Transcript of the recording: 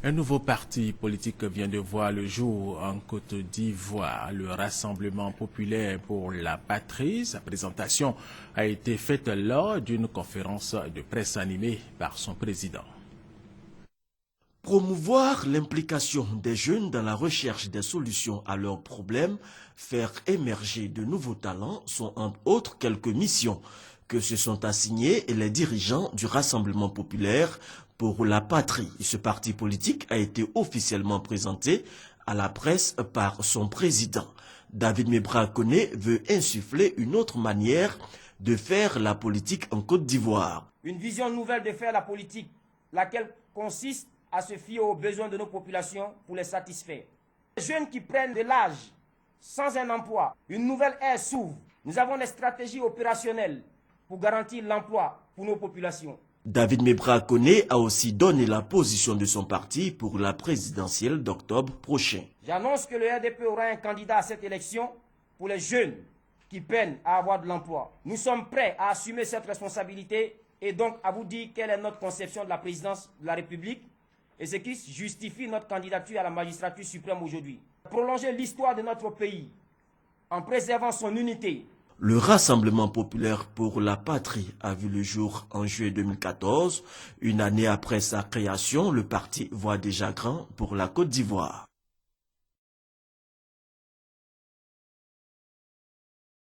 Un nouveau parti politique vient de voir le jour en Côte d'Ivoire, le Rassemblement populaire pour la patrie. Sa présentation a été faite lors d'une conférence de presse animée par son président. Promouvoir l'implication des jeunes dans la recherche des solutions à leurs problèmes, faire émerger de nouveaux talents sont entre autres quelques missions que se sont assignées les dirigeants du Rassemblement populaire pour la patrie. Ce parti politique a été officiellement présenté à la presse par son président. David Mebra Koné veut insuffler une autre manière de faire la politique en Côte d'Ivoire. Une vision nouvelle de faire la politique, laquelle consiste à se fier aux besoins de nos populations pour les satisfaire. Les jeunes qui prennent de l'âge sans un emploi, une nouvelle ère s'ouvre. Nous avons des stratégies opérationnelles pour garantir l'emploi pour nos populations. David Mebra Koné a aussi donné la position de son parti pour la présidentielle d'octobre prochain. J'annonce que le RDP aura un candidat à cette élection pour les jeunes qui peinent à avoir de l'emploi. Nous sommes prêts à assumer cette responsabilité et donc à vous dire quelle est notre conception de la présidence de la République et ce qui justifie notre candidature à la magistrature suprême aujourd'hui. Prolonger l'histoire de notre pays en préservant son unité. Le Rassemblement populaire pour la patrie a vu le jour en juillet 2014. Une année après sa création, le parti voit déjà grand pour la Côte d'Ivoire.